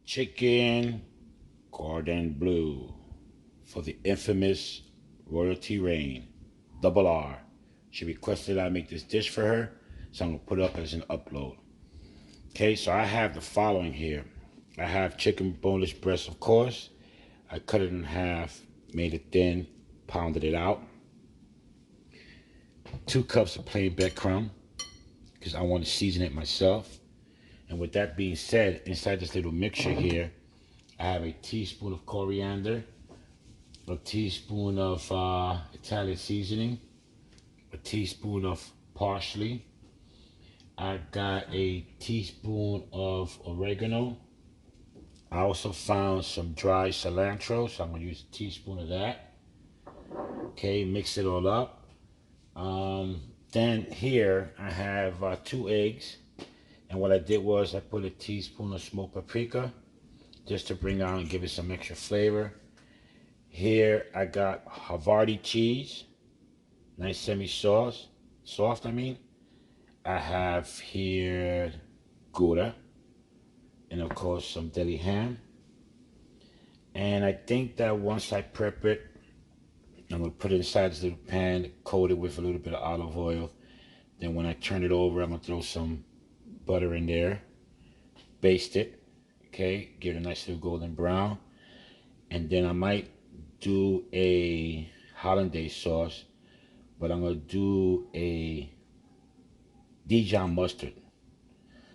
chicken Coórdan Bleu for the infamous royalty reign. Double R. She requested I make this dish for her, so I'm going to put it up as an upload. Okay, so I have the following here. I have chicken boneless breast, of course. I cut it in half, made it thin, pounded it out. 2 cups of plain breadcrumb, because I want to season it myself. And with that being said, inside this little mixture here, I have a teaspoon of coriander, a teaspoon of Italian seasoning, a teaspoon of parsley. I got a teaspoon of oregano. I also found some dry cilantro, so I'm going to use a teaspoon of that. Okay, mix it all up. Then here I have 2 eggs. And what I did was I put a teaspoon of smoked paprika just to bring out and give it some extra flavor. Here I got Havarti cheese, nice semi-sauce, soft I mean. I have here Gouda, and of course some deli ham. And I think that once I prep it, I'm going to put it inside this little pan, coat it with a little bit of olive oil. Then when I turn it over, I'm going to throw some butter in there, baste it, okay, give it a nice little golden brown. And then I might do a hollandaise sauce, but I'm going to do a Dijon mustard.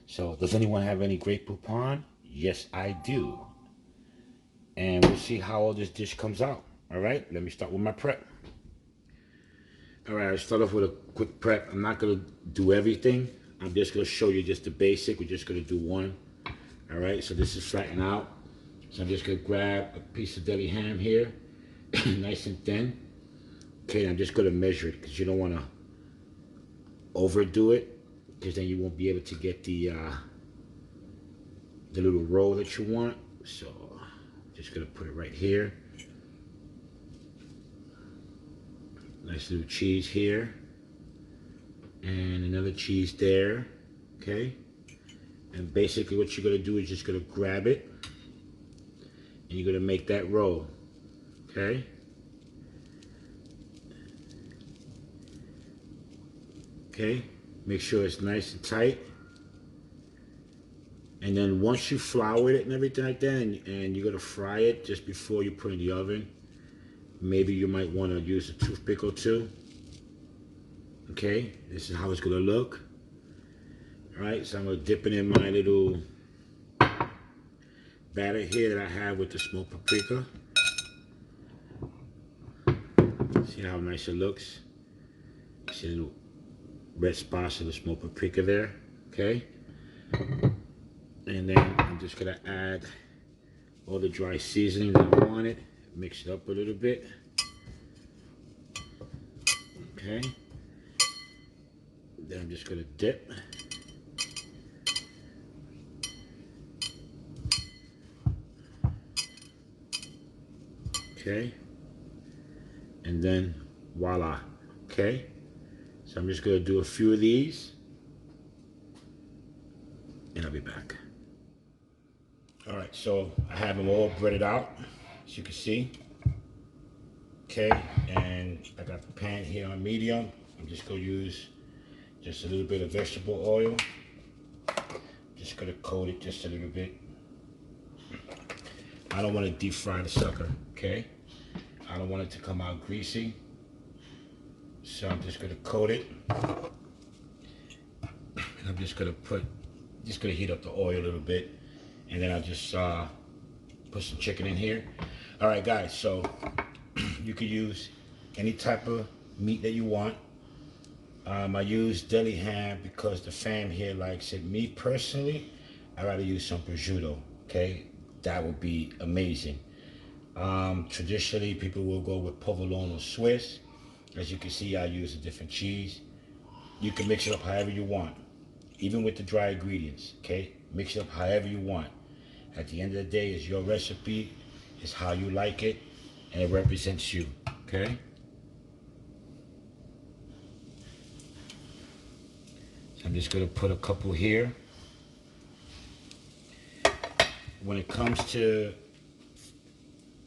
So does anyone have any Grey Poupon? Yes, I do. And we'll see how all this dish comes out. All right, let me start with my prep. All right, I'll start off with a quick prep. I'm not going to do everything. I'm just going to show you just the basic. We're just going to do one. All right, so this is flattened out. So I'm just going to grab a piece of deli ham here, nice and thin. Okay, I'm just going to measure it because you don't want to overdo it, because then you won't be able to get the little roll that you want. So just going to put it right here. Nice little cheese here. And another cheese there, okay? And basically what you're gonna do is just gonna grab it and you're gonna make that roll, okay? Okay, make sure it's nice and tight. And then once you flour it and everything like that, and you're gonna fry it just before you put it in the oven, maybe you might wanna use a toothpick or two. Okay, this is how it's gonna look. All right, so I'm gonna dip it in my little batter here that I have with the smoked paprika. See how nice it looks? See the little red spots of the smoked paprika there, okay? And then I'm just gonna add all the dry seasoning that I wanted, mix it up a little bit, okay? Then I'm just gonna dip. Okay. And then voila. Okay. So I'm just gonna do a few of these and I'll be back. All right, so I have them all breaded out, as you can see. Okay, and I got the pan here on medium. I'm just gonna use just a little bit of vegetable oil. Just gonna coat it just a little bit. I don't want to deep fry the sucker, okay? I don't want it to come out greasy. So I'm just gonna coat it. And I'm just gonna heat up the oil a little bit. And then I'll just put some chicken in here. All right, guys, so you could use any type of meat that you want. I use deli ham because the fam here likes it. Me personally, I'd rather use some prosciutto, okay? That would be amazing. Traditionally, people will go with provolone or Swiss. As you can see, I use a different cheese. You can mix it up however you want, even with the dry ingredients, okay? Mix it up however you want. At the end of the day, it's your recipe, it's how you like it, and it represents you, okay? I'm just gonna put a couple here. when it comes to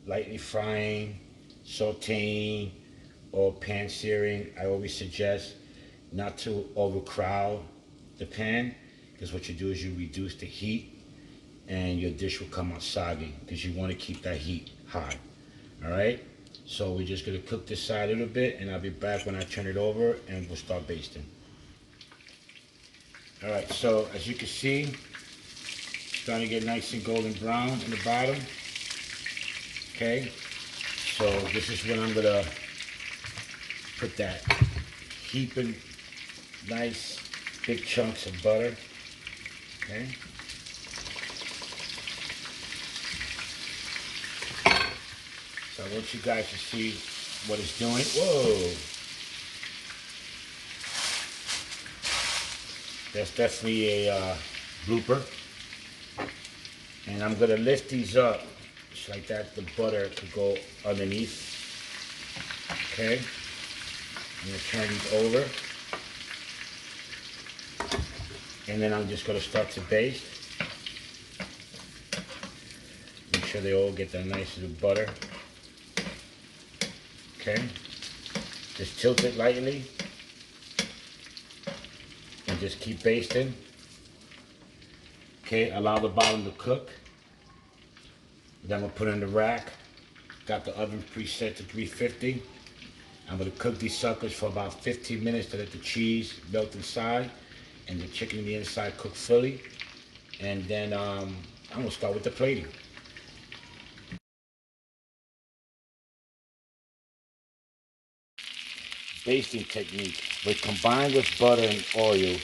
lightly frying, sauteing, or pan searing, I always suggest not to overcrowd the pan, because what you do is you reduce the heat and your dish will come out soggy, because you want to keep that heat high. All right, so we're just going to cook this side a little bit, and I'll be back when I turn it over and we'll start basting. All right, so as you can see, it's starting to get nice and golden brown in the bottom. Okay, so this is when I'm going to put that heaping nice big chunks of butter. Okay. So I want you guys to see what it's doing. Whoa. That's definitely a blooper. And I'm going to lift these up just like that. The butter could go underneath. Okay. I'm going to turn these over. And then I'm just going to start to baste. Make sure they all get that nice little butter. Okay, just tilt it lightly and just keep basting. Okay, allow the bottom to cook. Then I'm gonna put it in the rack. Got the oven preset to 350. I'm gonna cook these suckers for about 15 minutes to let the cheese melt inside and the chicken on the inside cook fully. And then I'm gonna start with the plating. Basting technique. When combined with butter and oil,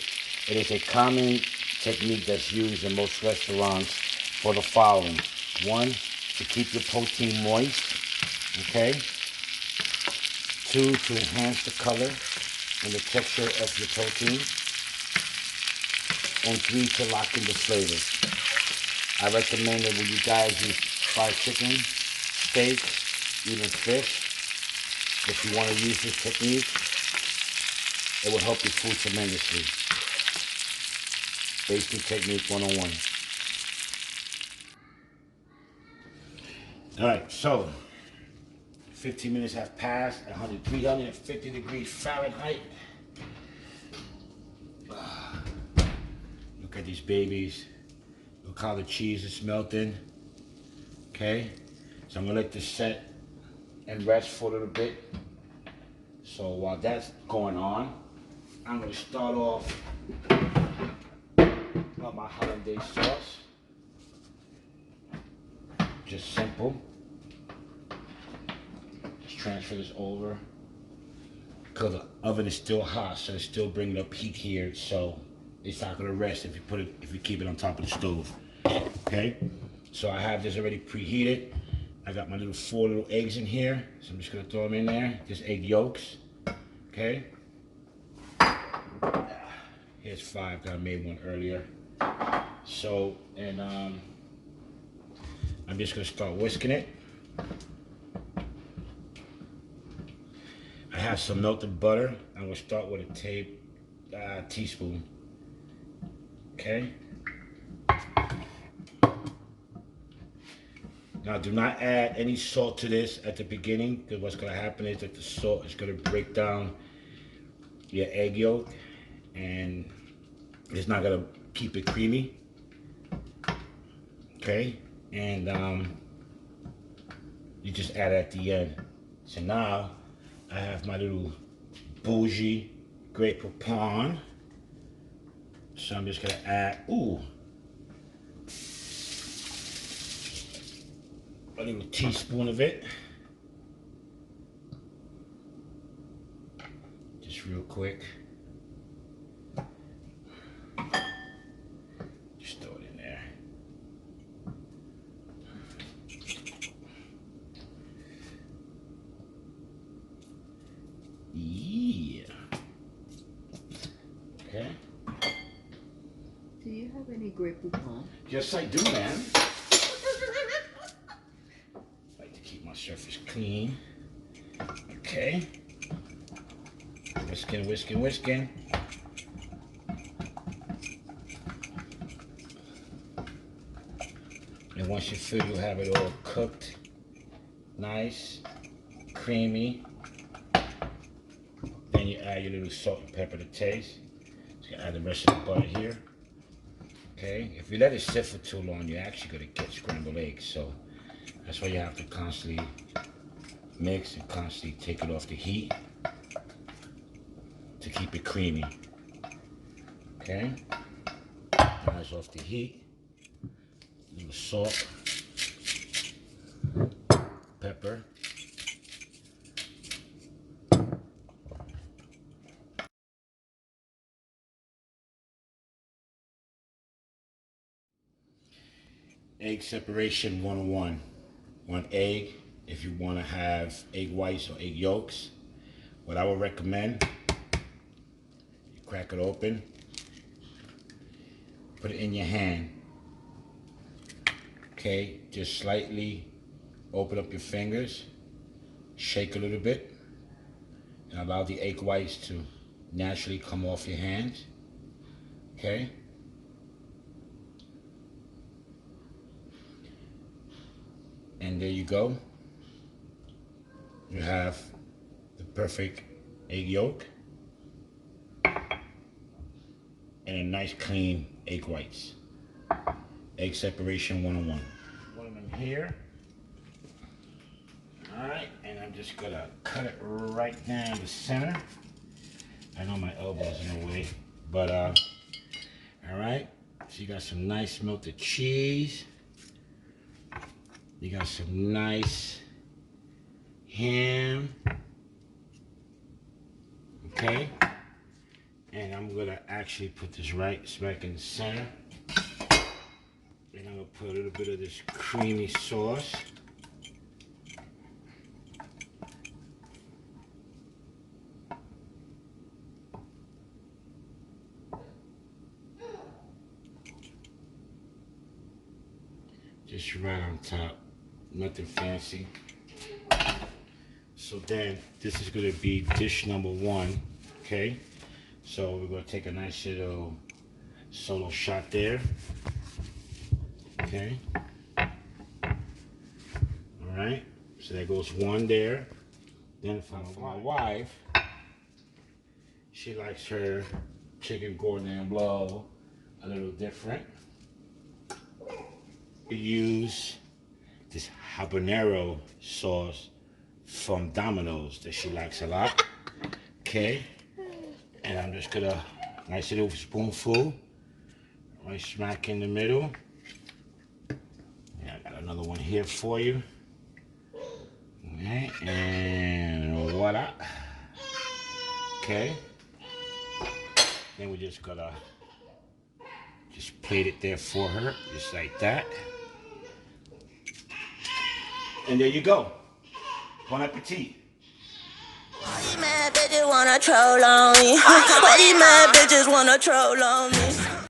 it is a common technique that's used in most restaurants for the following. 1, to keep your protein moist. Okay. 2, to enhance the color and the texture of your protein. And 3, to lock in the flavors. I recommend that when you guys use fried chicken, steak, even fish, if you want to use this technique, it will help your food tremendously. Basting technique 101. All right, so 15 minutes have passed at 350 degrees Fahrenheit. Look at these babies. Look how the cheese is melting. Okay, so I'm gonna let this set and rest for a little bit. So while that's going on, I'm going to start off with my hollandaise sauce. Just simple. Just transfer this over. Because the oven is still hot, so it's still bringing up heat here. So it's not going to rest if you keep it on top of the stove. Okay. So I have this already preheated. I got my 4 little eggs in here, so I'm just gonna throw them in there. Just egg yolks, okay? Here's 5, because I made one earlier. So, and I'm just gonna start whisking it. I have some melted butter. I'm gonna start with a teaspoon, okay? Now, do not add any salt to this at the beginning, because what's going to happen is that the salt is going to break down your egg yolk, and it's not going to keep it creamy. Okay, and you just add it at the end. So now I have my little bougie Grey Poupon. So I'm just going to add, a little teaspoon of it. Just real quick. Just throw it in there. Yeah. Okay. Do you have any Grey Poupon? Yes, I do, man. Surface clean. Okay. Whisking, whisking, whisking. And once you feel you have it all cooked, nice, creamy, then you add your little salt and pepper to taste. So you add the rest of the butter here. Okay, if you let it sit for too long, you're actually going to get scrambled eggs. So that's why you have to constantly mix and constantly take it off the heat to keep it creamy. Okay, now it's off the heat. A little salt, pepper. Egg separation 101. 1 egg, if you want to have egg whites or egg yolks. What I would recommend, you crack it open, put it in your hand. Okay, just slightly open up your fingers, shake a little bit, and allow the egg whites to naturally come off your hands. Okay. And there you go. You have the perfect egg yolk and a nice clean egg whites. Egg separation 101. Put them in here. Alright, and I'm just gonna cut it right down the center. I know my elbow's in the way, but alright. So you got some nice melted cheese. You got some nice ham. Okay. And I'm gonna actually put this right smack in the center. And I'm gonna put a little bit of this creamy sauce. Just right on top, nothing fancy. So then this is gonna be dish number 1, okay? So we're gonna take a nice little solo shot there, okay? All right, so there goes 1 there. Then for my wife, she likes her chicken Gouda Bleu a little different. We use this habanero sauce from Domino's that she likes a lot. Okay, and I'm just gonna nice little spoonful right smack in the middle. And I got another one here for you. Okay, and voila. Okay, then we're just gonna just plate it there for her, just like that. And there you go. Bon appetit. Why these mad bitches wanna troll on me? Why these mad bitches wanna troll on me?